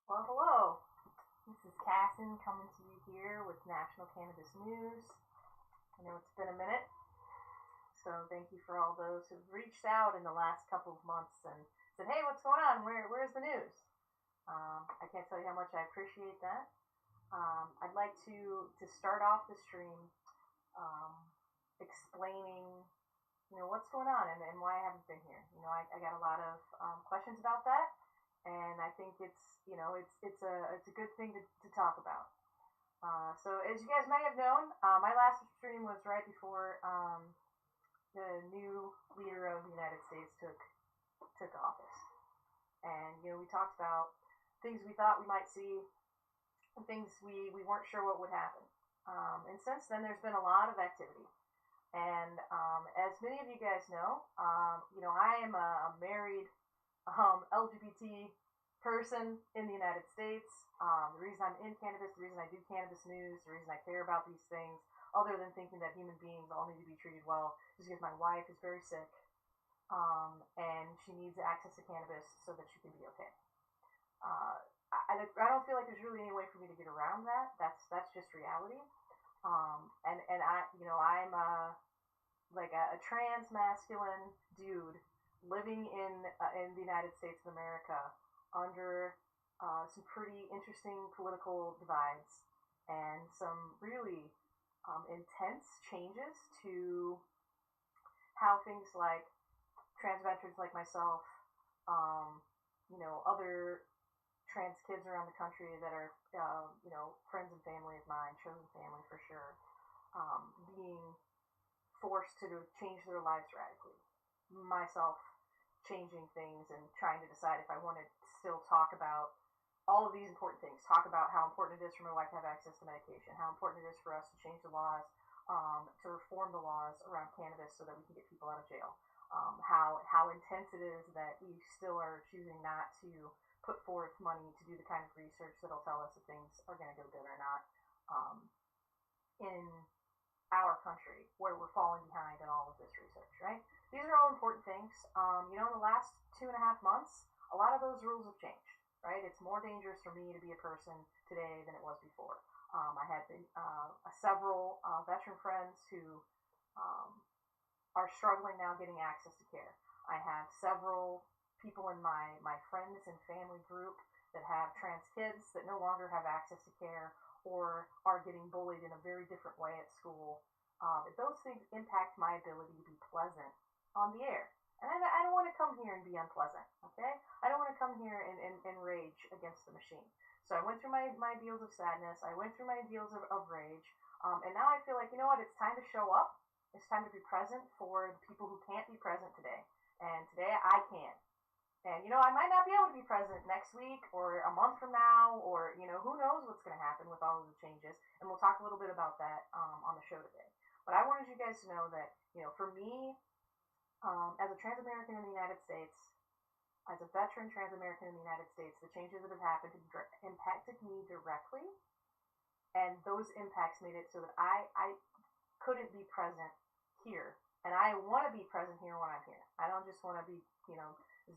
Well, hello. This is Cassin coming to you here with National Cannabis News. I know it's been a minute, so thank you for all those who've reached out in the last couple of months and said, "Hey, what's going on? Where's the news?" I can't tell you how much I appreciate that. I'd like to start off the stream um, explaining, what's going on and why I haven't been here. I got a lot of questions about that, and I think it's a good thing to talk about. So as you guys may have known, my last stream was right before the new leader of the United States took office, and we talked about things we thought we might see and things we weren't sure what would happen. And since then, there's been a lot of activity. And as many of you guys know, I am a married LGBT person in the United States. The reason I'm in cannabis, the reason I do cannabis news, the reason I care about these things, other than thinking that human beings all need to be treated well, is because my wife is very sick, and she needs access to cannabis so that she can be okay. I don't feel like there's really any way for me to get around that. That's just reality. And I'm like a trans masculine dude living in the United States of America under some pretty interesting political divides and some really intense changes to how things like trans veterans like myself, other trans kids around the country that are, friends and family of mine, chosen family for sure, being forced to change their lives radically. Myself changing things and trying to decide if I want to still talk about all of these important things. Talk about how important it is for my wife to have access to medication, how important it is for us to change the laws, to reform the laws around cannabis so that we can get people out of jail. How intense it is that we still are choosing not to put forth money to do the kind of research that'll tell us if things are going to go good or not in our country, where we're falling behind in all of this research, right? These are all important things. In the last 2.5 months, a lot of those rules have changed, right? It's more dangerous for me to be a person today than it was before. I had several veteran friends who are struggling now getting access to care. I have several people in my friends and family group that have trans kids that no longer have access to care or are getting bullied in a very different way at school. Those things impact my ability to be pleasant on the air. And I don't want to come here and be unpleasant, okay? I don't want to come here and rage against the machine. So I went through my deals of sadness. I went through my deals of rage. And now I feel like, it's time to show up. It's time to be present for the people who can't be present today. And today I can. And, I might not be able to be present next week or a month from now, or, who knows what's going to happen with all of the changes. And we'll talk a little bit about that on the show today. But I wanted you guys to know that, for me, as a trans American in the United States, as a veteran trans American in the United States, the changes that have happened impacted me directly. And those impacts made it so that I couldn't be present here. And I want to be present here when I'm here. I don't just want to be,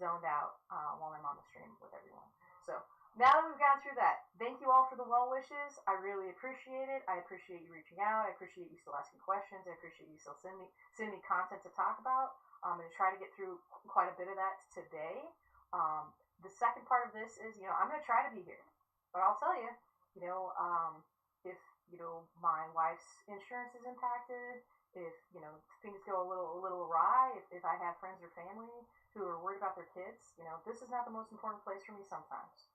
zoned out while I'm on the stream with everyone. So now that we've gone through that, thank you all for the well wishes. I really appreciate it. I appreciate you reaching out. I appreciate you still asking questions. I appreciate you still sending me content to talk about. I'm going to try to get through quite a bit of that today. The second part of this is, I'm going to try to be here. But I'll tell you, if, my wife's insurance is impacted, if, things go a little awry, if I have friends or family who are worried about their kids, this is not the most important place for me sometimes.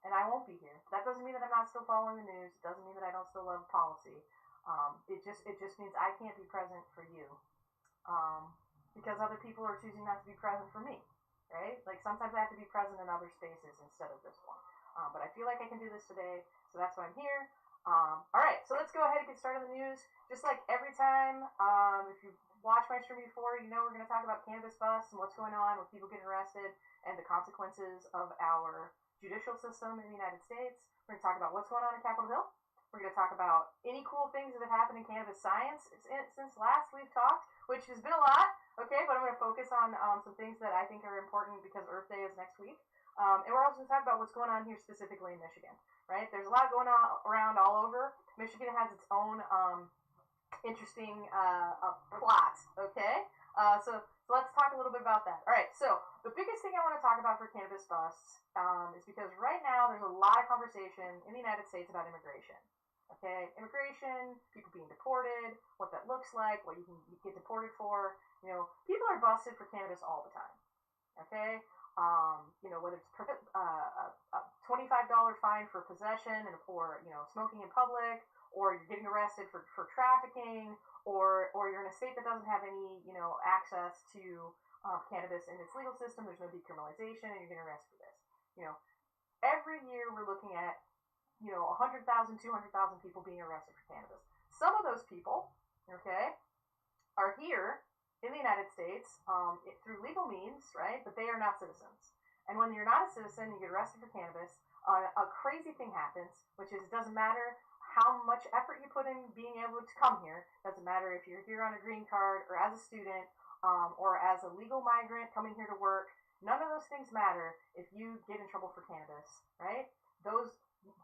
And I won't be here. That doesn't mean that I'm not still following the news. It doesn't mean that I don't still love policy. It just means I can't be present for you. Because other people are choosing not to be present for me, right? Like sometimes I have to be present in other spaces instead of this one. But I feel like I can do this today, so that's why I'm here. All right, so let's go ahead and get started on the news. Just like every time, if you watched my stream before, we're going to talk about cannabis busts and what's going on with people getting arrested and the consequences of our judicial system in the United States. We're going to talk about what's going on in Capitol Hill. We're going to talk about any cool things that have happened in cannabis science since last we've talked, which has been a lot, okay, but I'm going to focus on some things that I think are important because Earth Day is next week. And we're also going to talk about what's going on here specifically in Michigan, right? There's a lot going on around all over. Michigan has its own interesting plot, okay? So let's talk a little bit about that. All right, so the biggest thing I want to talk about for cannabis busts is because right now there's a lot of conversation in the United States about immigration. Okay, immigration, people being deported, what that looks like, what you can get deported for. People are busted for cannabis all the time. Okay, whether it's a $25 fine for possession or smoking in public, or you're getting arrested for trafficking, or you're in a state that doesn't have any access to cannabis in its legal system. There's no decriminalization, and you're getting arrested for this. Every year we're looking at 100,000, 200,000 people being arrested for cannabis. Some of those people, okay, are here in the United States through legal means, right? But they are not citizens. And when you're not a citizen, you get arrested for cannabis. A crazy thing happens, which is it doesn't matter how much effort you put in being able to come here. Doesn't matter if you're here on a green card or as a student or as a legal migrant coming here to work. None of those things matter if you get in trouble for cannabis, right? Those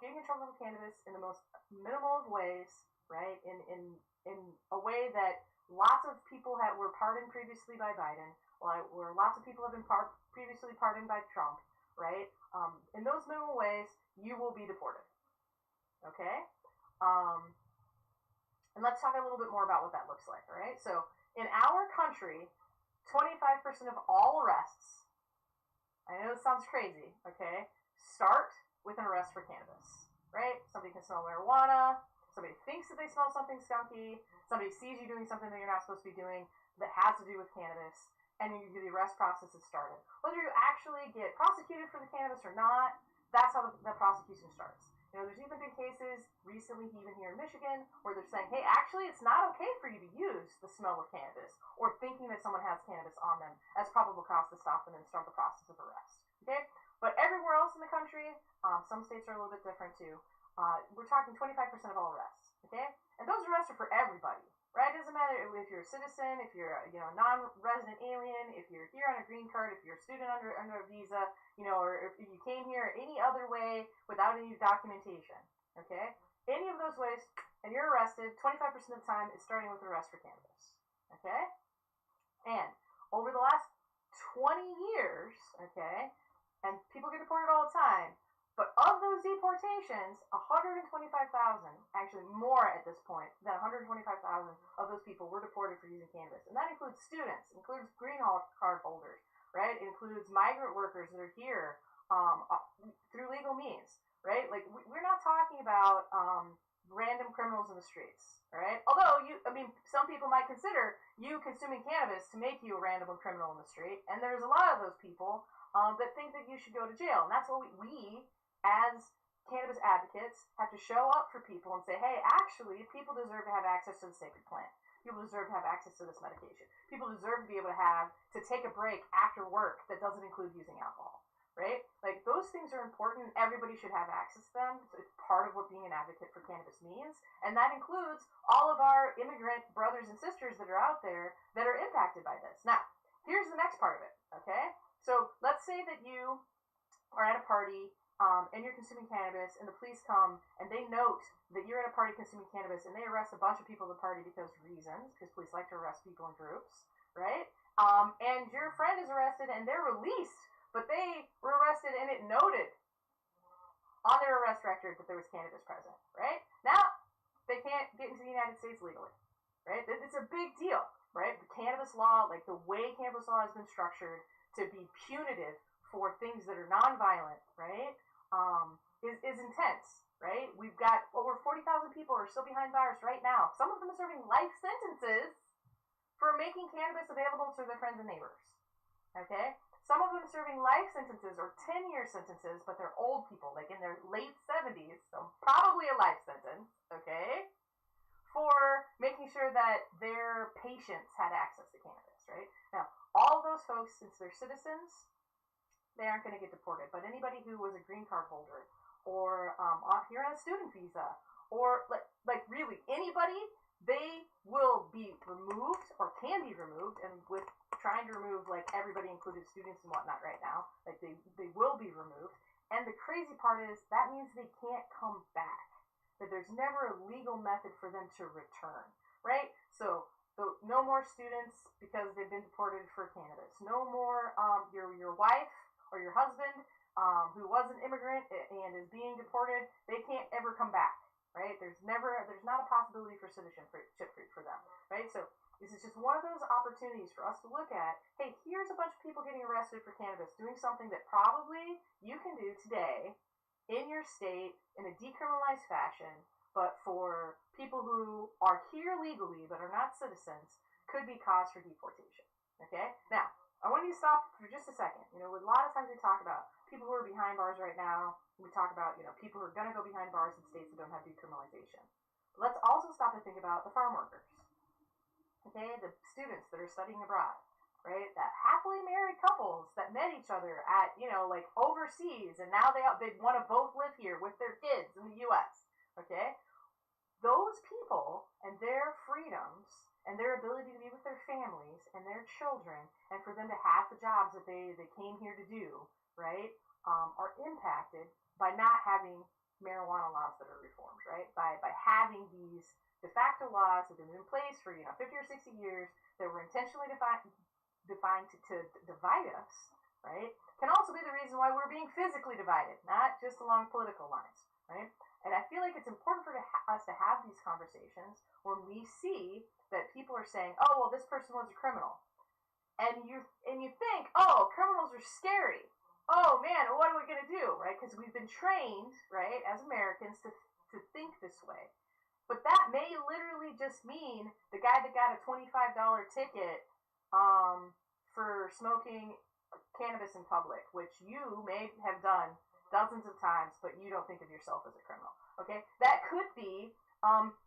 getting in trouble for cannabis in the most minimal of ways, right? In a way that lots of people were pardoned previously by Biden, where lots of people have been previously pardoned by Trump, right? In those minimal ways, you will be deported. Okay? And let's talk a little bit more about what that looks like, all right? So in our country, 25% of all arrests, I know this sounds crazy, okay, start with an arrest for cannabis, right? Somebody can smell marijuana, somebody thinks that they smell something skunky, somebody sees you doing something that you're not supposed to be doing that has to do with cannabis, and the arrest process is started. Whether you actually get prosecuted for the cannabis or not, that's how the prosecution starts. There's even been cases recently, even here in Michigan, where they're saying, hey, actually, it's not okay for you to use the smell of cannabis or thinking that someone has cannabis on them as probable cause to stop them and start the process of arrest. Okay? But everywhere else in the country, some states are a little bit different too. We're talking 25% of all arrests. Okay? And those arrests are for everybody. Right? It doesn't matter if you're a citizen, if you're a non-resident alien, if you're here on a green card, if you're a student under a visa, or if you came here any other way without any documentation. Okay? Any of those ways, and you're arrested, 25% of the time is starting with arrest for cannabis. Okay? And over the last 20 years, okay, and people get deported all the time, but of those deportations, 125,000, actually more at this point, than 125,000 of those people were deported for using cannabis. And that includes students, includes green card holders, right? It includes migrant workers that are here through legal means, right? Like, we're not talking about random criminals in the streets, right? Although, some people might consider you consuming cannabis to make you a random criminal in the street, and there's a lot of those people that think that you should go to jail. And that's what we as cannabis advocates, have to show up for people and say, hey, actually, people deserve to have access to the sacred plant. People deserve to have access to this medication. People deserve to be able to take a break after work that doesn't include using alcohol, right? Like, those things are important. Everybody should have access to them. It's part of what being an advocate for cannabis means. And that includes all of our immigrant brothers and sisters that are out there that are impacted by this. Now, here's the next part of it, okay? So let's say that you are at a party and you're consuming cannabis, and the police come, and they note that you're at a party consuming cannabis, and they arrest a bunch of people at the party because police like to arrest people in groups, right? And your friend is arrested, and they're released, but they were arrested, and it noted on their arrest record that there was cannabis present, right? Now, they can't get into the United States legally, right? It's a big deal, right? The cannabis law, like the way cannabis law has been structured to be punitive for things that are nonviolent, right? Is intense, right? We've got over 40,000 people are still behind bars right now. Some of them are serving life sentences for making cannabis available to their friends and neighbors. Okay? Some of them serving life sentences or 10-year sentences, but they're old people, like in their late 70s, so probably a life sentence, okay? For making sure that their patients had access to cannabis, right? Now, all of those folks, since they're citizens, they aren't going to get deported. But anybody who was a green card holder or here on a student visa or like really anybody they will be removed or can be removed, and with trying to remove like everybody, including students and whatnot right now, like they will be removed. And the crazy part is that means they can't come back. That there's never a legal method for them to return, right? So no more students because they've been deported for cannabis. No more your wife or your husband who was an immigrant and is being deported. They can't ever come back, right? There's not a possibility for citizenship for them, right? So this is just one of those opportunities for us to look at, hey, here's a bunch of people getting arrested for cannabis, doing something that probably you can do today in your state in a decriminalized fashion, but for people who are here legally but are not citizens, could be cause for deportation. Okay? Now, I want you to stop for just a second. You know, a lot of times we talk about people who are behind bars right now. We talk about, you know, people who are going to go behind bars in states that don't have decriminalization. But let's also stop and think about the farm workers. Okay, the students that are studying abroad, right? That happily married couples that met each other at, you know, like overseas, and now they want to both live here with their kids in the U.S. Okay, those people and their freedoms and their ability to be with their families and their children, and for them to have the jobs that they came here to do, right, are impacted by not having marijuana laws that are reformed, right? By having these de facto laws that have been in place for 50 or 60 years that were intentionally defined to divide us, right? Can also be the reason why we're being physically divided, not just along political lines, right? And I feel like it's important for us to have these conversations when we see that people are saying, "Oh, well, this person was a criminal," and you think, "Oh, criminals are scary. Oh man, what are we gonna do?" Right? Because we've been trained, right, as Americans to think this way. But that may literally just mean the guy that got a $25 ticket for smoking cannabis in public, which you may have done dozens of times, but you don't think of yourself as a criminal. Okay? That could be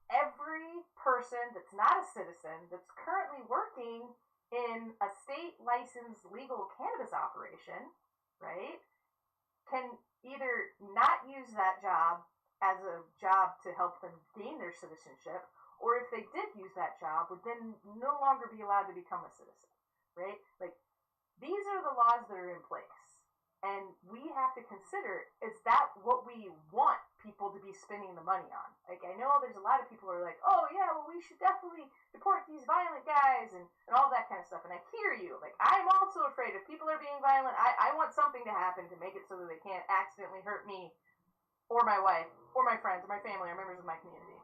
every person that's not a citizen that's currently working in a state licensed legal cannabis operation, right, can either not use that job as a job to help them gain their citizenship, or if they did use that job, would then no longer be allowed to become a citizen, right? Like, these are the laws that are in place. And we have to consider, is that what we want people to be spending the money on? Like, I know there's a lot of people who are like, oh yeah, well, we should definitely deport these violent guys and all that kind of stuff. And I hear you. Like, I'm also afraid if people are being violent, I want something to happen to make it so that they can't accidentally hurt me or my wife, or my friends, or my family, or members of my community.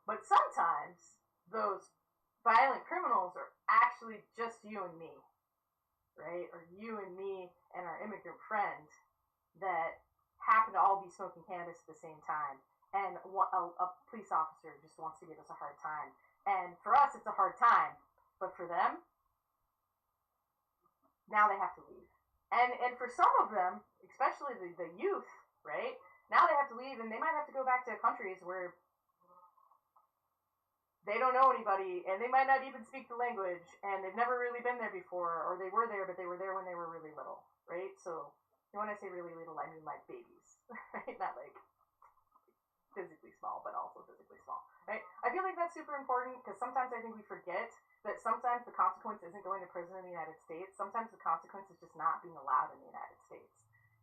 But sometimes those violent criminals are actually just you and me, right? Or you and me and our immigrant friend that happen to all be smoking cannabis at the same time. And a police officer just wants to give us a hard time. And for us, it's a hard time. But for them, now they have to leave. And for some of them, especially the youth, right? Now they have to leave, and they might have to go back to countries where they don't know anybody, and they might not even speak the language, and they've never really been there before, or they were there, but they were there when they were really little, right? So when I say really little, I mean like babies, right? Not like physically small, but also physically small, right? I feel like that's super important, because sometimes I think we forget that sometimes the consequence isn't going to prison in the United States. Sometimes the consequence is just not being allowed in the United States.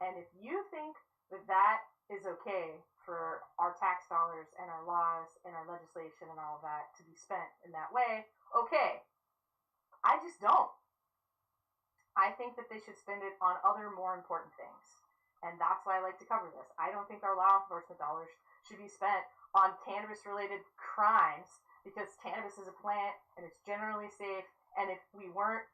And if you think that is okay for our tax dollars and our laws and our legislation and all of that to be spent in that way, okay. I just don't. I think that they should spend it on other more important things. And that's why I like to cover this. I don't think our law enforcement dollars should be spent on cannabis-related crimes, because cannabis is a plant and it's generally safe. And if we weren't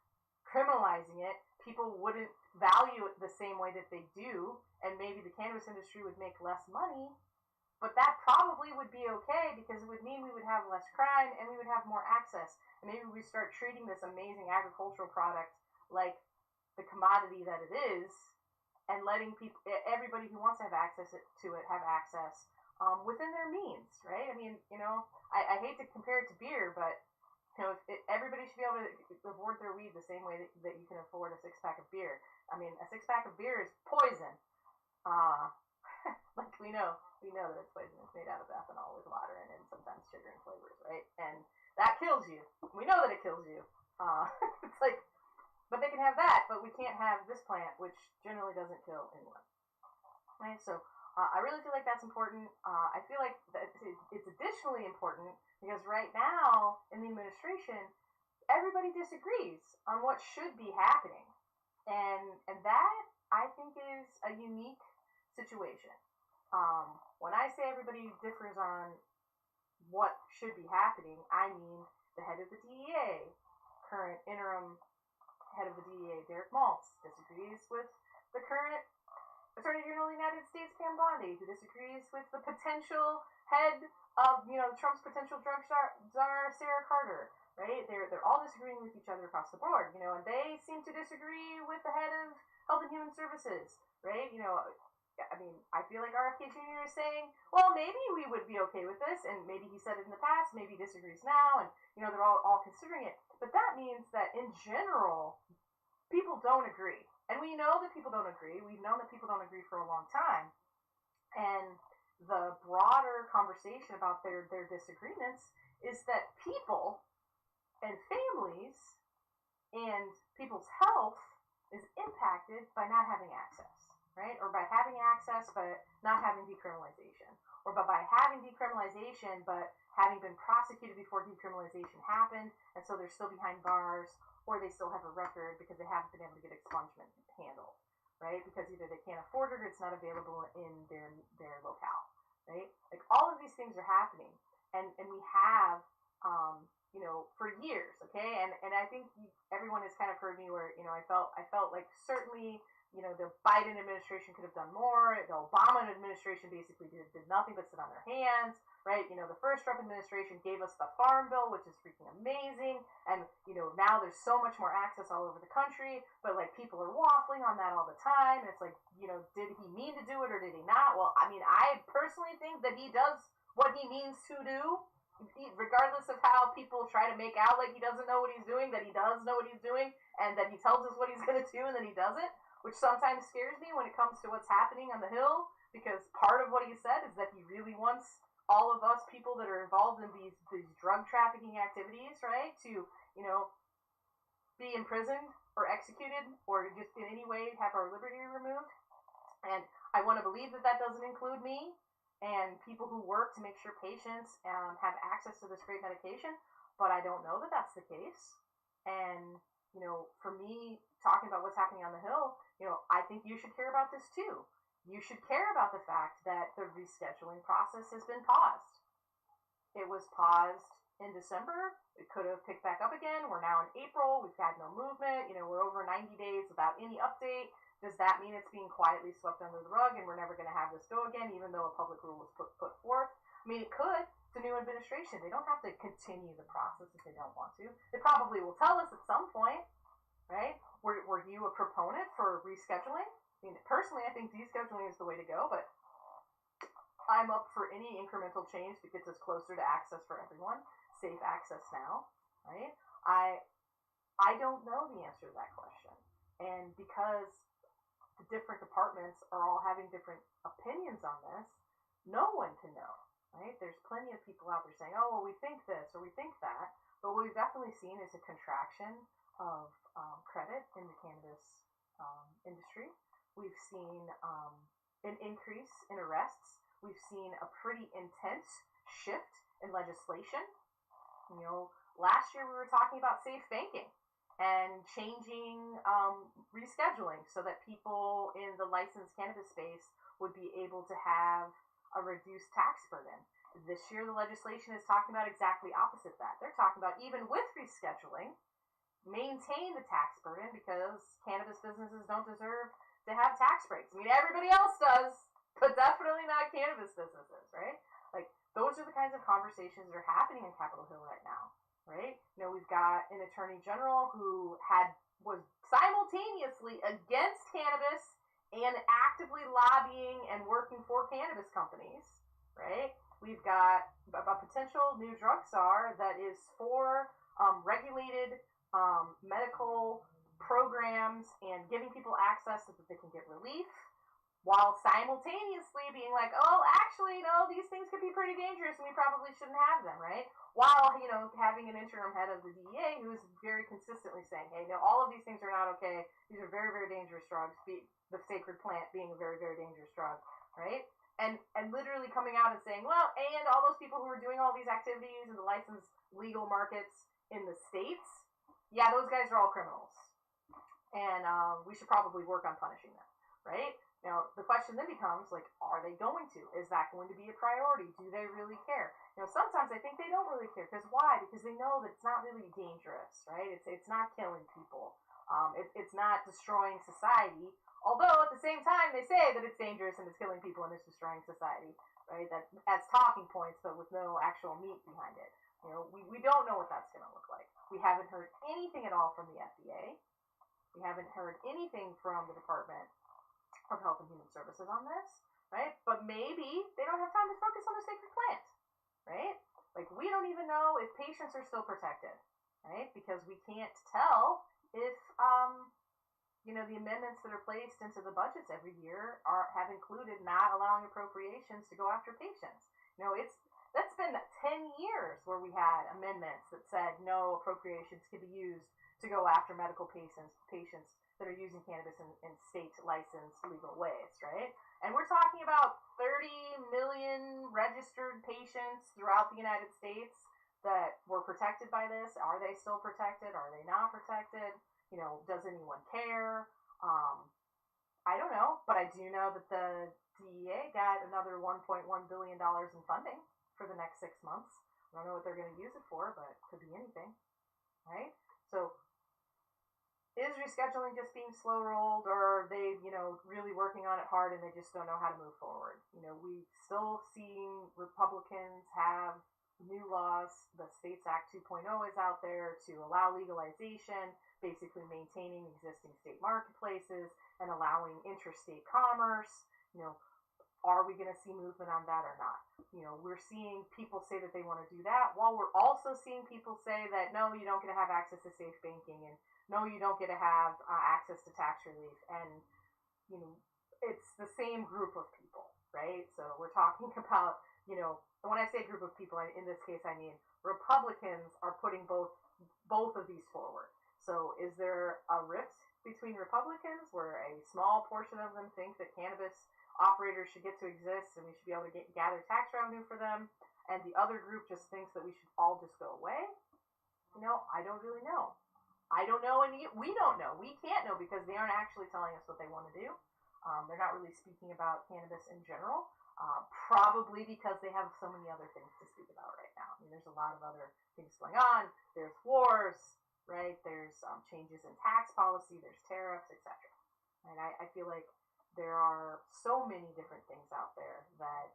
criminalizing it, people wouldn't value it the same way that they do, and maybe the cannabis industry would make less money, but that probably would be okay, because it would mean we would have less crime and we would have more access, and maybe we start treating this amazing agricultural product like the commodity that it is, and letting people, everybody who wants to have access to it, have access within their means, right? I mean, I hate to compare it to beer, but everybody should be able to afford their weed the same way that you can afford a six-pack of beer. I mean, a six-pack of beer is poison. Like we know that it's poison. It's made out of ethanol with water in it, and sometimes sugar and flavors, right? And that kills you. We know that it kills you. It's like, but they can have that, but we can't have this plant, which generally doesn't kill anyone, right? So I really feel like that's important. I feel like that it's additionally important because right now in the administration, everybody disagrees on what should be happening, and that I think is a unique situation. When I say everybody differs on what should be happening, I mean the head of the DEA, current interim head of the DEA, Derek Maltz, disagrees with the current Attorney General of the United States, Pam Bondi, who disagrees with the potential head of, Trump's potential drug czar, Sarah Carter, right? They're all disagreeing with each other across the board, and they seem to disagree with the head of Health and Human Services, right? I mean, I feel like RFK Jr. is saying, well, maybe we would be okay with this, and maybe he said it in the past, maybe he disagrees now, and, they're all considering it. But that means that, in general, people don't agree. And we know that people don't agree. We've known that people don't agree for a long time. And the broader conversation about their disagreements is that people and families and people's health is impacted by not having access, right? Or by having access but not having decriminalization. Or by having decriminalization but having been prosecuted before decriminalization happened, and so they're still behind bars, or they still have a record because they haven't been able to get expungement handled, right? Because either they can't afford it or it's not available in their locale, right? Like all of these things are happening, and we have, for years, okay? And I think everyone has kind of heard me where, I felt like certainly, the Biden administration could have done more. The Obama administration basically did nothing but sit on their hands, right? The first Trump administration gave us the Farm Bill, which is freaking amazing. And, now there's so much more access all over the country, but like people are waffling on that all the time. And it's like, did he mean to do it or did he not? Well, I mean, I personally think that he does what he means to do, regardless of how people try to make out like he doesn't know what he's doing, that he does know what he's doing, and that he tells us what he's going to do and then he doesn't. Which sometimes scares me when it comes to what's happening on the Hill, because part of what he said is that he really wants all of us people that are involved in these drug trafficking activities, right, to, be imprisoned or executed or just in any way have our liberty removed. And I want to believe that doesn't include me and people who work to make sure patients have access to this great medication, but I don't know that that's the case. And for me, talking about what's happening on the Hill, I think you should care about this too. You should care about the fact that the rescheduling process has been paused. It was paused in December. It could have picked back up again. We're now in April. We've had no movement. We're over 90 days without any update. Does that mean it's being quietly swept under the rug and we're never going to have this go again, even though a public rule was put forth? I mean, it could. It's a new administration. They don't have to continue the process if they don't want to. They probably will tell us at some point, right? Were you a proponent for rescheduling? I mean, personally, I think descheduling is the way to go, but I'm up for any incremental change that gets us closer to access for everyone. Safe access now, right? I don't know the answer to that question. And because the different departments are all having different opinions on this, no one can know, right? There's plenty of people out there saying, oh, well, we think this or we think that. But what we've definitely seen is a contraction of credit in the cannabis industry. We've seen an increase in arrests. We've seen a pretty intense shift in legislation. Last year we were talking about safe banking and changing rescheduling so that people in the licensed cannabis space would be able to have a reduced tax burden. This year the legislation is talking about exactly opposite that. They're talking about even with rescheduling, maintain the tax burden because cannabis businesses don't deserve to have tax breaks. I mean, everybody else does, but definitely not cannabis businesses, right? Like, those are the kinds of conversations that are happening in Capitol Hill right now, right? We've got an attorney general who was simultaneously against cannabis and actively lobbying and working for cannabis companies, right? We've got a potential new drug czar that is for regulated medical programs and giving people access so that they can get relief. while simultaneously being like, oh, actually, no, these things could be pretty dangerous and we probably shouldn't have them, right? While, having an interim head of the DEA who's very consistently saying, hey, no, all of these things are not okay. These are very, very dangerous drugs. The sacred plant being a very, very dangerous drug, right? And literally coming out and saying, well, and all those people who are doing all these activities in the licensed legal markets in the states, yeah, those guys are all criminals, and we should probably work on punishing them, right? Now, the question then becomes, like, are they going to? Is that going to be a priority? Do they really care? Sometimes I think they don't really care. Because why? Because they know that it's not really dangerous, right? It's not killing people. It's not destroying society. Although, at the same time, they say that it's dangerous and it's killing people and it's destroying society, right? That as talking points, but with no actual meat behind it. We don't know what that's going to look like. We haven't heard anything at all from the FDA. We haven't heard anything from the Department of Health and Human Services on this, right? But maybe they don't have time to focus on the sacred plant, right? Like, we don't even know if patients are still protected, right? Because we can't tell if, the amendments that are placed into the budgets every year have included not allowing appropriations to go after patients. That's been 10 years where we had amendments that said no appropriations could be used to go after medical patients that are using cannabis in state licensed legal ways, right? And we're talking about 30 million registered patients throughout the United States that were protected by this. Are they still protected? Are they not protected? Does anyone care? I don't know, but I do know that the DEA got another $1.1 billion in funding for the next 6 months. I don't know what they're going to use it for, but it could be anything, right? So is rescheduling just being slow rolled, or are they, really working on it hard and they just don't know how to move forward? We still seeing Republicans have new laws. The States Act 2.0 is out there to allow legalization, basically maintaining existing state marketplaces and allowing interstate commerce. Are we going to see movement on that or not? We're seeing people say that they want to do that, while we're also seeing people say that no, you don't get to have access to safe banking, and no, you don't get to have access to tax relief. And it's the same group of people, right? So we're talking about, and when I say group of people, in this case I mean Republicans are putting both of these forward. So is there a rift between Republicans where a small portion of them think that cannabis operators should get to exist and we should be able to gather tax revenue for them, and the other group just thinks that we should all just go away? I don't really know. I don't know, and we don't know. We can't know because they aren't actually telling us what they want to do. They're not really speaking about cannabis in general, probably because they have so many other things to speak about right now. There's a lot of other things going on. There's wars, right? There's changes in tax policy. There's tariffs, etc. And I feel like there are so many different things out there that,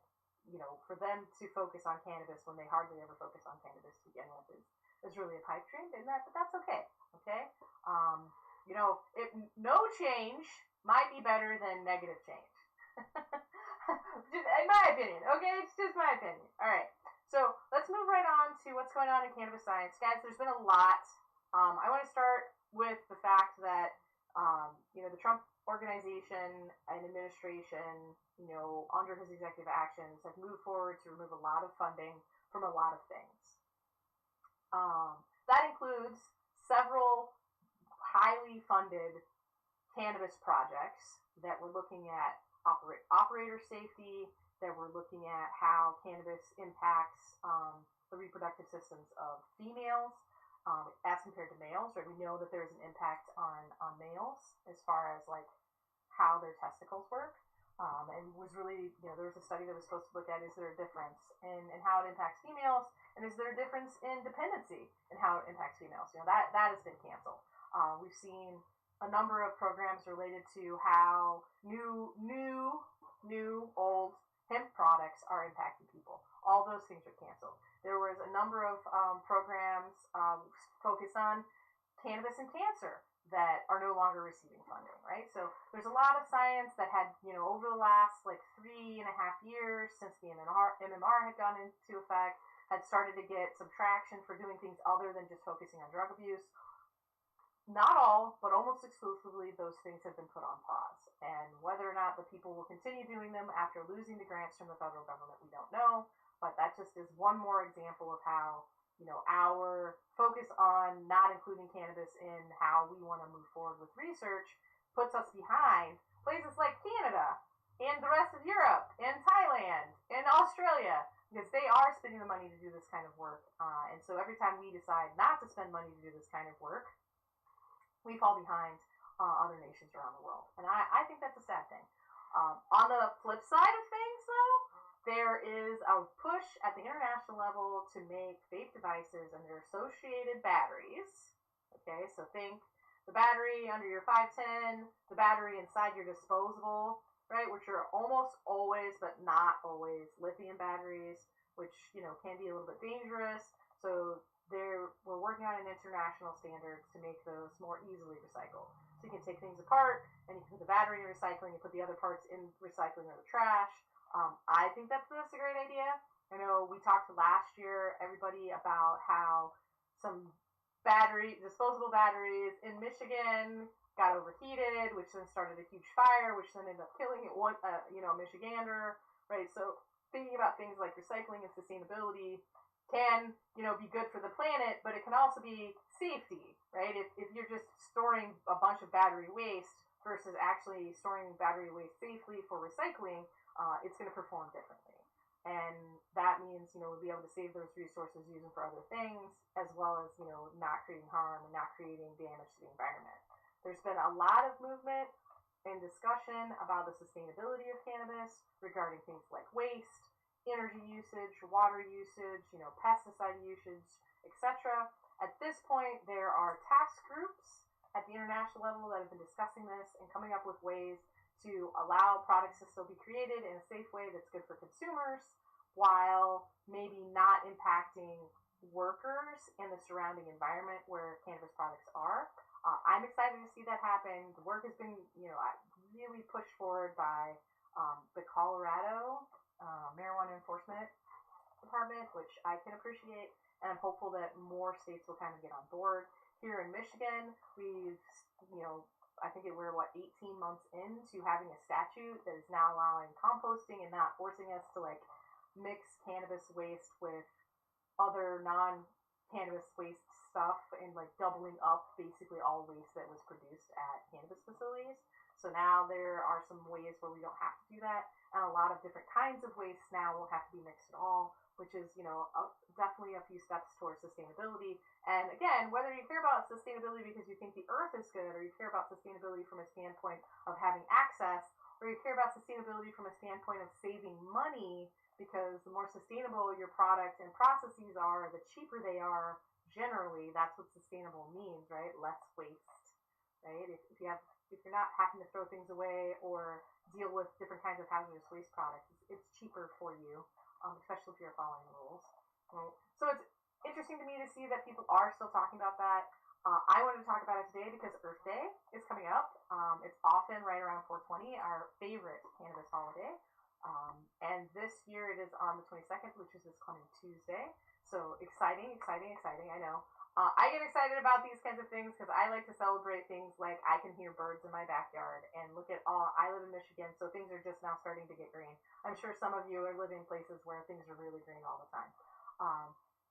for them to focus on cannabis when they hardly ever focus on cannabis to begin with is really a pipe dream, and but that's okay. Okay. No change might be better than negative change. In my opinion, okay? It's just my opinion. All right. So let's move right on to what's going on in cannabis science. Guys, there's been a lot. I want to start with the fact that, the Trump organization and administration, under his executive actions, have moved forward to remove a lot of funding from a lot of things. That includes several highly funded cannabis projects that were looking at operator safety, that were looking at how cannabis impacts the reproductive systems of females as compared to males. Right? We know that there's an impact on males as far as like how their testicles work. And was really, there was a study that was supposed to look at, is there a difference in how it impacts females, and is there a difference in dependency in how it impacts females? That has been canceled. We've seen a number of programs related to how new old hemp products are impacting people. All those things are canceled. There was a number of programs focused on cannabis and cancer that are no longer receiving funding, right? So there's a lot of science that had, over the last 3.5 years since the MMR had gone into effect, had started to get some traction for doing things other than just focusing on drug abuse. not all, but almost exclusively, those things have been put on pause. And whether or not the people will continue doing them after losing the grants from the federal government, we don't know. But that just is one more example of how, our focus on not including cannabis in how we want to move forward with research puts us behind places like Canada and the rest of Europe and Thailand and Australia, because they are spending the money to do this kind of work. And so every time we decide not to spend money to do this kind of work, we fall behind other nations around the world. And I think that's a sad thing. On the flip side of things, though, there is a push at the international level to make vape devices and their associated batteries. Okay, so think the battery under your 510, the battery inside your disposable, right, which are almost always, but not always, lithium batteries, which, can be a little bit dangerous. So we're working on an international standards to make those more easily recycled. So you can take things apart and you can put the battery in recycling, you put the other parts in recycling or the trash. I think that's a great idea. I know we talked last year, everybody, about how some disposable batteries in Michigan got overheated, which then started a huge fire, which then ended up killing a Michigander, right? So thinking about things like recycling and sustainability can, be good for the planet, but it can also be safety, right? If you're just storing a bunch of battery waste versus actually storing battery waste safely for recycling, it's going to perform differently. And that means, we'll be able to save those resources, use them for other things, as well as, not creating harm and not creating damage to the environment. There's been a lot of movement and discussion about the sustainability of cannabis regarding things like waste, energy usage, water usage, pesticide usage, etc. At this point, there are task groups at the international level that have been discussing this and coming up with ways to allow products to still be created in a safe way that's good for consumers while maybe not impacting workers in the surrounding environment where cannabis products are. I'm excited to see that happen. The work has been, really pushed forward by the Colorado Marijuana Enforcement Department, which I can appreciate, and I'm hopeful that more states will kind of get on board. Here in Michigan, we've, I think we're 18 months into having a statute that is now allowing composting and not forcing us to mix cannabis waste with other non-cannabis waste stuff and doubling up basically all waste that was produced at cannabis facilities. So now there are some ways where we don't have to do that, and a lot of different kinds of waste now won't have to be mixed at all, which is, definitely a few steps towards sustainability. And again, whether you care about sustainability because you think the earth is good, or you care about sustainability from a standpoint of having access, or you care about sustainability from a standpoint of saving money, because the more sustainable your product and processes are, the cheaper they are. Generally, that's what sustainable means, right? Less waste, right? If you're not having to throw things away or deal with different kinds of hazardous waste products, it's cheaper for you, especially if you're following the rules. Right? So it's interesting to me to see that people are still talking about that. I wanted to talk about it today because Earth Day is coming up. It's often right around 420, our favorite cannabis holiday. And this year it is on the 22nd, which is this coming Tuesday. So exciting, I know. I get excited about these kinds of things because I like to celebrate things like I can hear birds in my backyard, and look at I live in Michigan, so things are just now starting to get green. I'm sure some of you are living in places where things are really green all the time.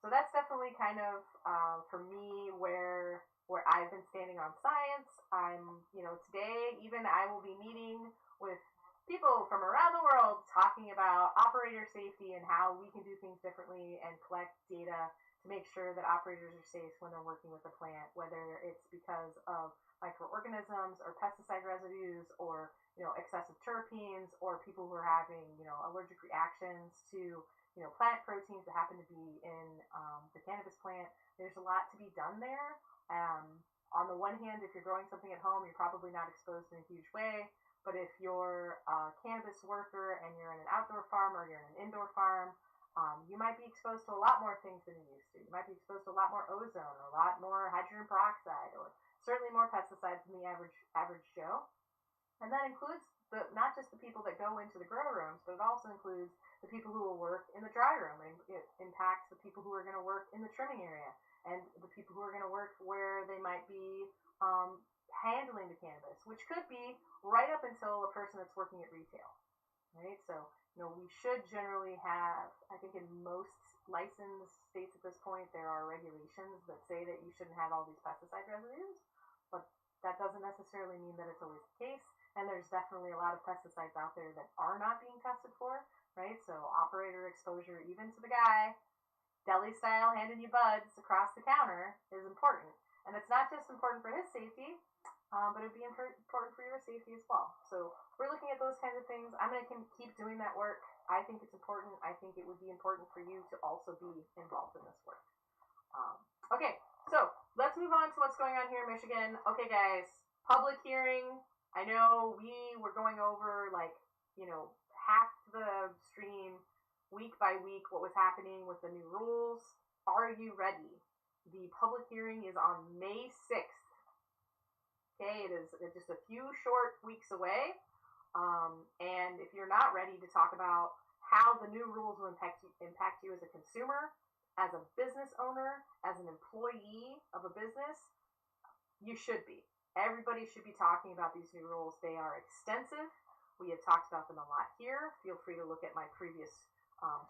So that's definitely kind of, for me, where I've been standing on science. I'm, today even I will be meeting with people from around the world talking about operator safety and how we can do things differently and collect data to make sure that operators are safe when they're working with a plant, whether it's because of microorganisms or pesticide residues or, excessive terpenes, or people who are having, allergic reactions to, plant proteins that happen to be in the cannabis plant. There's a lot to be done there. On the one hand, if you're growing something at home, you're probably not exposed in a huge way. But if you're a cannabis worker and you're in an outdoor farm or you're in an indoor farm, you might be exposed to a lot more things than you used to. You might be exposed to a lot more ozone, or a lot more hydrogen peroxide, or certainly more pesticides than the average Joe. And that includes not just the people that go into the grow rooms, but it also includes the people who will work in the dry room. And it impacts the people who are going to work in the trimming area. and the people who are going to work where they might be handling the cannabis, which could be right up until a person that's working at retail, right? So, we should generally have, I think in most licensed states at this point, there are regulations that say that you shouldn't have all these pesticide residues, but that doesn't necessarily mean that it's always the case. And there's definitely a lot of pesticides out there that are not being tested for, right? So operator exposure, even to the guy, deli style, handing you buds across the counter, is important. And it's not just important for his safety, but it'd be important for your safety as well. So we're looking at those kinds of things. I'm going to keep doing that work. I think it's important. I think it would be important for you to also be involved in this work. Okay, so let's move on to what's going on here in Michigan. Okay, guys, public hearing. I know we were going over half the stream week by week what was happening with the new rules. Are you ready? The public hearing is on May 6th. Okay, it's just a few short weeks away. And if you're not ready to talk about how the new rules will impact you as a consumer, as a business owner, as an employee of a business, you should be. Everybody should be talking about these new rules. They are extensive. We have talked about them a lot here. Feel free to look at my previous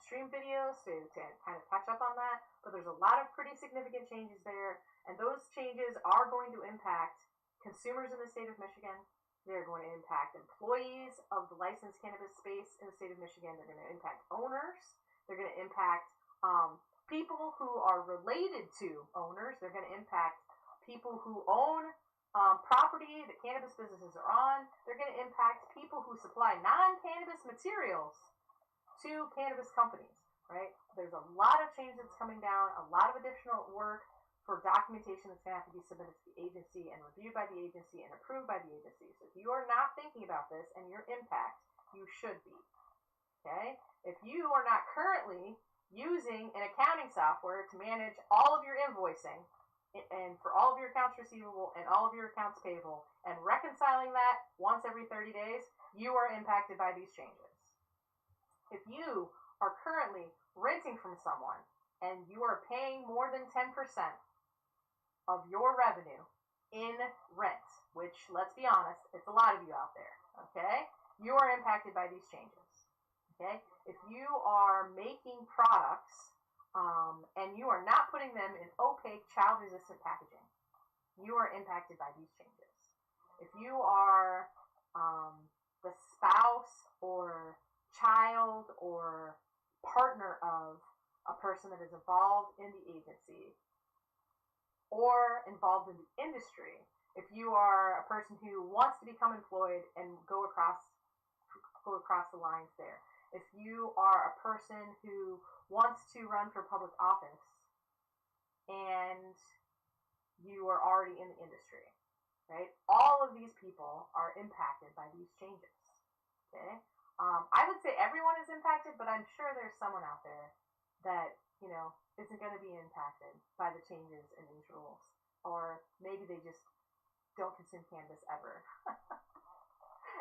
stream videos to kind of catch up on that. But there's a lot of pretty significant changes there. And those changes are going to impact consumers in the state of Michigan. They're going to impact employees of the licensed cannabis space in the state of Michigan. They're going to impact owners. They're going to impact people who are related to owners. They're going to impact people who own property that cannabis businesses are on. They're going to impact people who supply non-cannabis materials to cannabis companies, right? There's a lot of change that's coming down, a lot of additional work for documentation that's going to have to be submitted to the agency and reviewed by the agency and approved by the agency. So if you are not thinking about this and your impact, you should be. Okay? If you are not currently using an accounting software to manage all of your invoicing and for all of your accounts receivable and all of your accounts payable and reconciling that once every 30 days, you are impacted by these changes. If you are currently renting from someone and you are paying more than 10% of your revenue in rent, which, let's be honest, it's a lot of you out there, okay? You are impacted by these changes, okay? If you are making products and you are not putting them in opaque, child-resistant packaging, you are impacted by these changes. If you are the spouse or child or partner of a person that is involved in the agency, or involved in the industry, if you are a person who wants to become employed and go across the lines there, if you are a person who wants to run for public office and you are already in the industry, right? All of these people are impacted by these changes, okay? I would say everyone is impacted, but I'm sure there's someone out there that, isn't going to be impacted by the changes in these rules. Or maybe they just don't consume cannabis ever.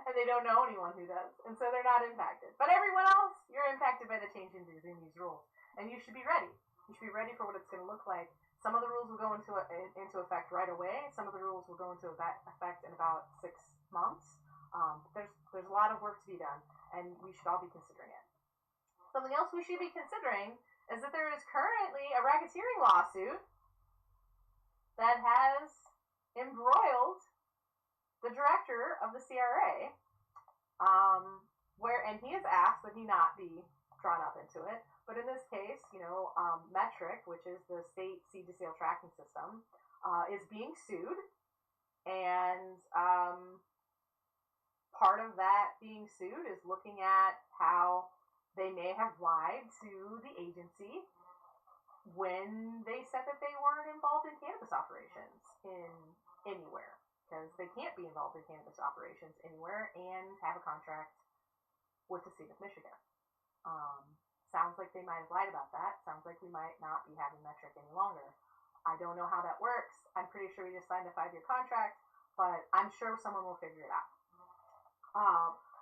And they don't know anyone who does. And so they're not impacted. But everyone else, you're impacted by the changes in these rules. And you should be ready. You should be ready for what it's going to look like. Some of the rules will go into effect right away. Some of the rules will go into effect in about 6 months. There's a lot of work to be done, and we should all be considering it. Something else we should be considering is that there is currently a racketeering lawsuit that has embroiled the director of the CRA, and he has asked that he not be drawn up into it. But in this case, Metric, which is the state seed to sale tracking system, is being sued, and part of that being sued is looking at how they may have lied to the agency when they said that they weren't involved in cannabis operations anywhere, because they can't be involved in cannabis operations anywhere and have a contract with the state of Michigan. Sounds like they might have lied about that. Sounds like we might not be having Metric any longer. I don't know how that works. I'm pretty sure we just signed a 5-year contract, but I'm sure someone will figure it out.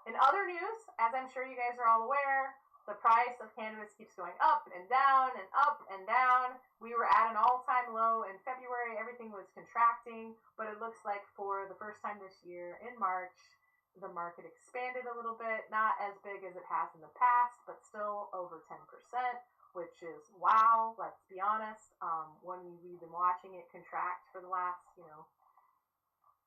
In other news, as I'm sure you guys are all aware, The price of cannabis keeps going up and down and up and down. We were at an all-time low in February. Everything was contracting, but it looks like for the first time this year in March, the market expanded a little bit, not as big as it has in the past, but still over 10%, which is wow, let's be honest. When we've been watching it contract for the last,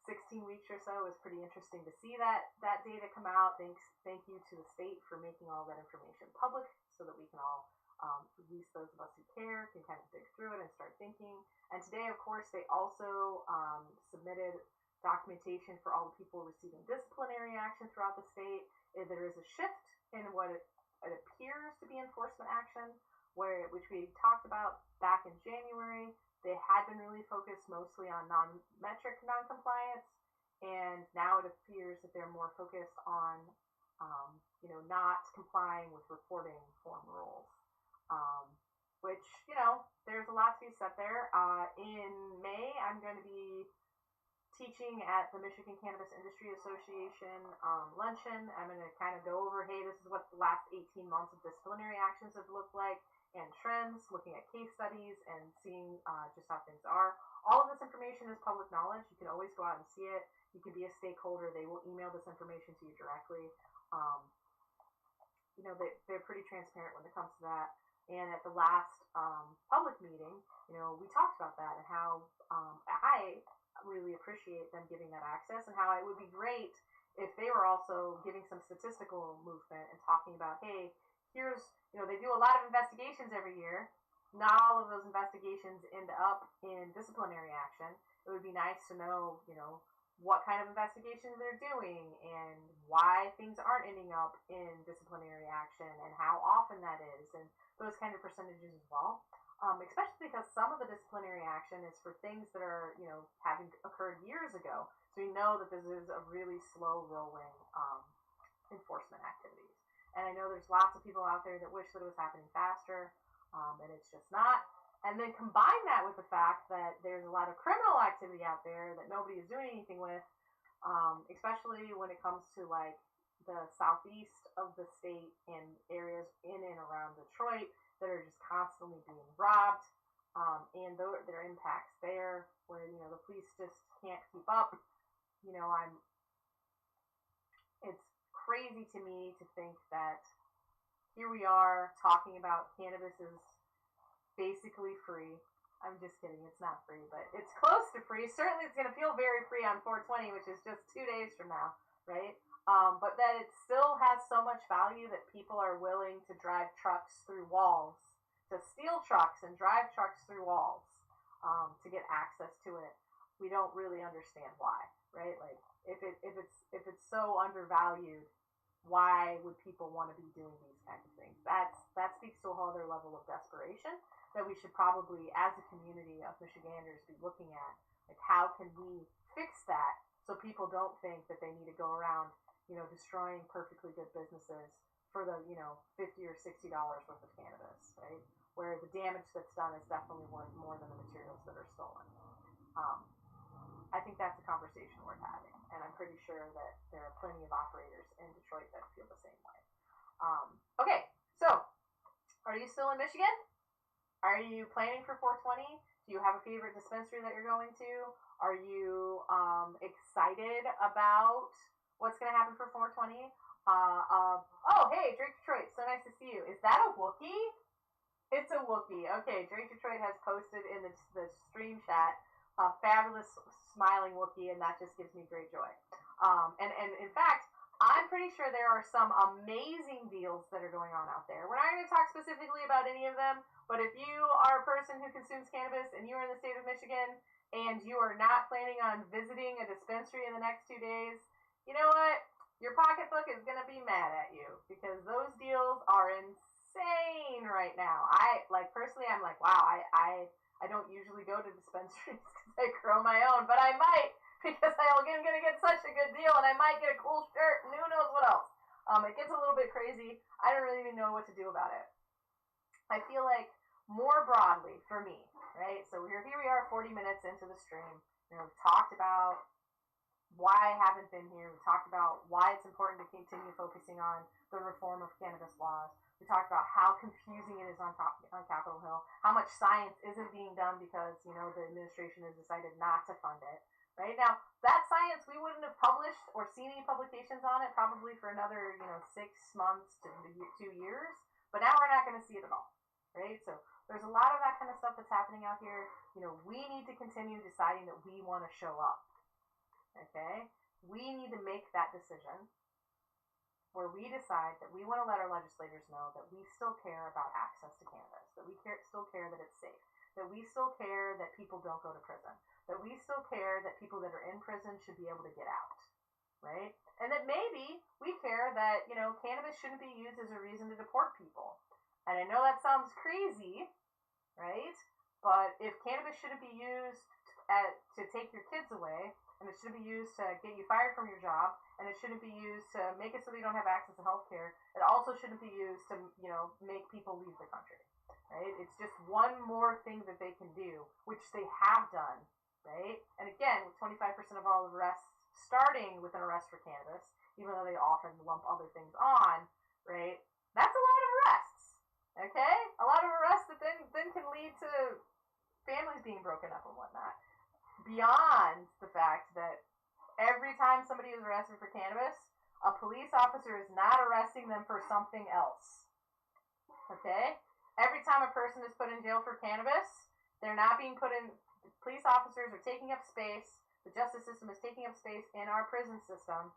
16 weeks or so, is pretty interesting to see that data come out. Thank you to the state for making all that information public so that we can all, at least those of us who care, can kind of dig through it and start thinking. And today, of course, they also submitted documentation for all the people receiving disciplinary action throughout the state. There is a shift in what it appears to be enforcement action, which we talked about back in January. They had been really focused mostly on non-metric non-compliance, and now it appears that they're more focused on, not complying with reporting form rules, which, there's a lot to be said there. In May, I'm going to be teaching at the Michigan Cannabis Industry Association luncheon. I'm going to kind of go over, hey, this is what the last 18 months of disciplinary actions have looked like, and trends, looking at case studies and seeing just how things are. All of this information is public knowledge. You can always go out and see it. You can be a stakeholder. They will email this information to you directly. They're pretty transparent when it comes to that. And at the last public meeting, we talked about that and how I really appreciate them giving that access, and how it would be great if they were also giving some statistical movement and talking about, hey, here's, they do a lot of investigations every year. Not all of those investigations end up in disciplinary action. It would be nice to know, what kind of investigations they're doing and why things aren't ending up in disciplinary action and how often that is, and those kind of percentages as well. Especially because some of the disciplinary action is for things that are, having occurred years ago. So we know that this is a really slow rolling enforcement activities. And I know there's lots of people out there that wish that it was happening faster, and it's just not. And then combine that with the fact that there's a lot of criminal activity out there that nobody is doing anything with, especially when it comes to like the southeast of the state and areas in and around Detroit that are just constantly being robbed, and there are impacts there where, the police just can't keep up. It's crazy to me to think that here we are talking about cannabis is basically free. I'm just kidding, it's not free, but it's close to free. Certainly it's going to feel very free on 420, which is just 2 days from now, right? But that it still has so much value that people are willing to drive trucks through walls, to steal trucks and drive trucks through walls, to get access to it. We don't really understand why, right? Like if it's so undervalued, why would people want to be doing these kinds of things? That speaks to a whole other level of desperation that we should probably, as a community of Michiganders, be looking at. Like, how can we fix that so people don't think that they need to go around, destroying perfectly good businesses for the, $50 or $60 worth of cannabis, right? Where the damage that's done is definitely worth more than the materials that are stolen. I think that's a conversation worth having, and I'm pretty sure that there are plenty of operators in Detroit that feel the same way. Okay, so are you still in Michigan? Are you planning for 420? Do you have a favorite dispensary that you're going to? Are you excited about what's going to happen for 420? Oh, hey, Drake Detroit, so nice to see you. Is that a Wookiee? It's a Wookiee. Okay, Drake Detroit has posted in the stream chat a fabulous smiling Wookiee, and that just gives me great joy. And in fact, I'm pretty sure there are some amazing deals that are going on out there. We're not going to talk specifically about any of them, but if you are a person who consumes cannabis and you are in the state of Michigan and you are not planning on visiting a dispensary in the next 2 days, you know what? Your pocketbook is going to be mad at you because those deals are insane right now. Personally, I'm like, wow, I don't usually go to dispensaries because I grow my own, but I might because I'm going to get such a good deal, and I might get a cool shirt, and who knows what else. It gets a little bit crazy. I don't really even know what to do about it. I feel like more broadly for me, right? So here we are 40 minutes into the stream. We've talked about why I haven't been here. We talked about why it's important to continue focusing on the reform of cannabis laws. We talked about how confusing it is on Capitol Hill, how much science isn't being done because, the administration has decided not to fund it. Right now, that science, we wouldn't have published or seen any publications on it probably for another, 6 months to 2 years. But now we're not going to see it at all. Right? So there's a lot of that kind of stuff that's happening out here. We need to continue deciding that we want to show up. Okay? We need to make that decision where we decide that we want to let our legislators know that we still care about access to cannabis, that we still care that it's safe, that we still care that people don't go to prison, that we still care that people that are in prison should be able to get out, right? And that maybe we care that, cannabis shouldn't be used as a reason to deport people. And I know that sounds crazy, right? But if cannabis shouldn't be used to take your kids away, and it shouldn't be used to get you fired from your job, and it shouldn't be used to make it so that you don't have access to health care. It also shouldn't be used to, make people leave the country, right? It's just one more thing that they can do, which they have done, right? And again, with 25% of all arrests starting with an arrest for cannabis, even though they often lump other things on, right? That's a lot of arrests, okay? A lot of arrests that then can lead to families being broken up and whatnot. Beyond the fact that every time somebody is arrested for cannabis, a police officer is not arresting them for something else. Okay? Every time a person is put in jail for cannabis, they're not being put in. Police officers are taking up space. The justice system is taking up space in our prison system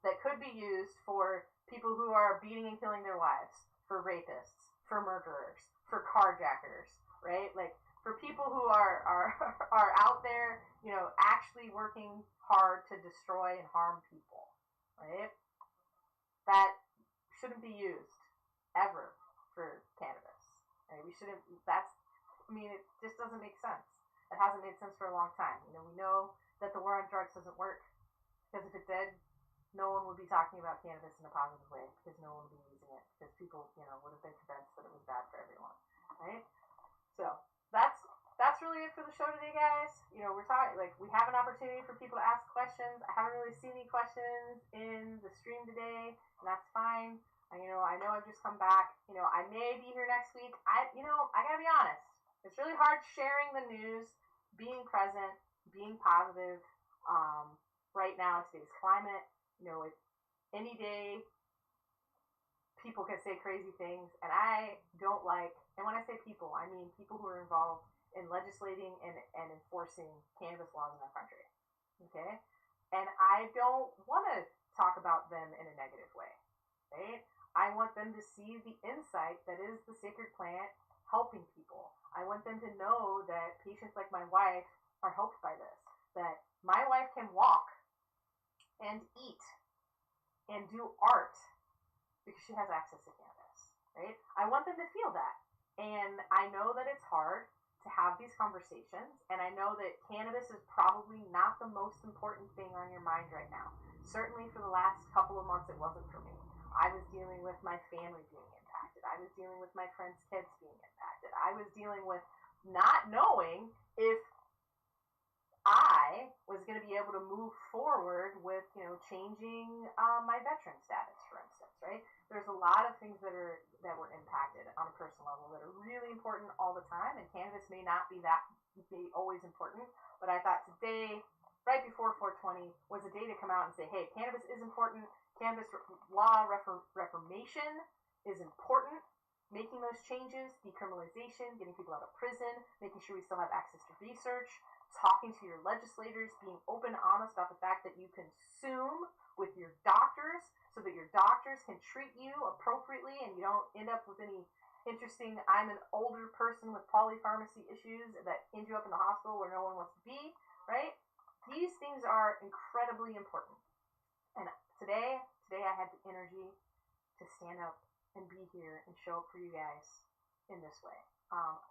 that could be used for people who are beating and killing their wives, for rapists, for murderers, for carjackers, right? Like, for people who are out there, actually working hard to destroy and harm people, right? That shouldn't be used ever for cannabis. Right? We shouldn't. It just doesn't make sense. It hasn't made sense for a long time. We know that the war on drugs doesn't work because if it did, no one would be talking about cannabis in a positive way because no one would be using it because people, would have been convinced that it was bad for everyone, right? So that's really it for the show today, guys. We're talking, we have an opportunity for people to ask questions. I haven't really seen any questions in the stream today, and that's fine. I know I've just come back. I may be here next week. I gotta be honest. It's really hard sharing the news, being present, being positive. Right now, today's climate, any day, people can say crazy things, and I don't like, and when I say people, I mean people who are involved in legislating and enforcing cannabis laws in our country, okay? And I don't want to talk about them in a negative way, right? I want them to see the insight that is the sacred plant helping people. I want them to know that patients like my wife are helped by this, that my wife can walk and eat and do art because she has access to cannabis, right? I want them to feel that. And I know that it's hard to have these conversations, and I know that cannabis is probably not the most important thing on your mind right now. Certainly for the last couple of months, it wasn't for me. I was dealing with my family being impacted. I was dealing with my friends' kids being impacted. I was dealing with not knowing if I was going to be able to move forward with, changing my veteran status, for instance, right? There's a lot of things that were impacted on a personal level that are really important all the time, and cannabis may not be always important. But I thought today, right before 420, was a day to come out and say, hey, cannabis is important. Cannabis law reformation is important. Making those changes, decriminalization, getting people out of prison, making sure we still have access to research, talking to your legislators, being open and honest about the fact that you consume with your doctors so that your doctors can treat you appropriately and you don't end up with any interesting, I'm an older person with polypharmacy issues that end you up in the hospital where no one wants to be, right? These things are incredibly important. And today I had the energy to stand up and be here and show up for you guys in this way.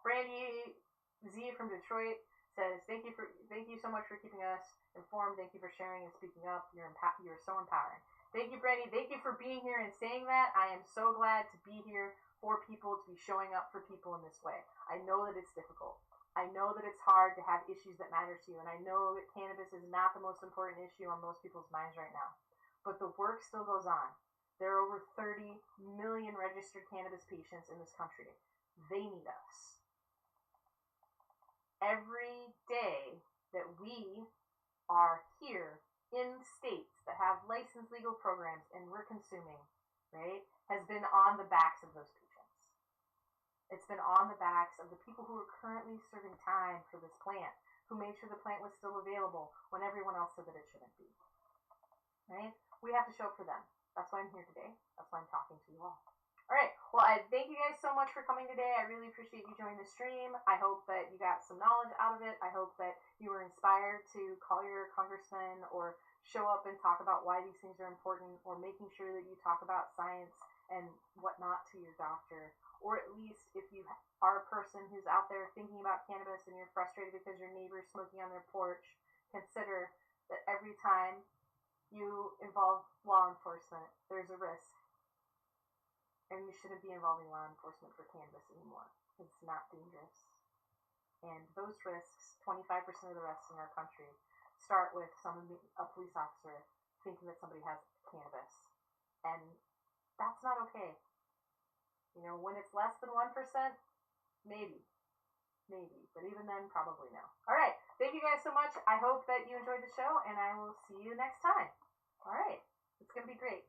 Brandy Z from Detroit says, thank you so much for keeping us informed. Thank you for sharing and speaking up. You're so empowering. Thank you, Brandy. Thank you for being here and saying that. I am so glad to be here for people, to be showing up for people in this way. I know that it's difficult. I know that it's hard to have issues that matter to you, and I know that cannabis is not the most important issue on most people's minds right now. But the work still goes on. There are over 30 million registered cannabis patients in this country. They need us. Every day that we are here in states that have licensed legal programs and we're consuming, right, has been on the backs of those patients. It's been on the backs of the people who are currently serving time for this plant, who made sure the plant was still available when everyone else said that it shouldn't be. Right? We have to show up for them. That's why I'm here today. That's why I'm talking to you all. All right. Well, I thank you guys so much for coming today. I really appreciate you joining the stream. I hope that you got some knowledge out of it. I hope that you were inspired to call your congressman or show up and talk about why these things are important, or making sure that you talk about science and whatnot to your doctor. Or at least if you are a person who's out there thinking about cannabis and you're frustrated because your neighbor's smoking on their porch, consider that every time you involve law enforcement, there's a risk. And you shouldn't be involving law enforcement for cannabis anymore. It's not dangerous. And those risks, 25% of the risks in our country, start with a police officer thinking that somebody has cannabis. And that's not okay. You know, when it's less than 1%, maybe. But even then, probably no. All right. Thank you guys so much. I hope that you enjoyed the show, and I will see you next time. All right. It's going to be great.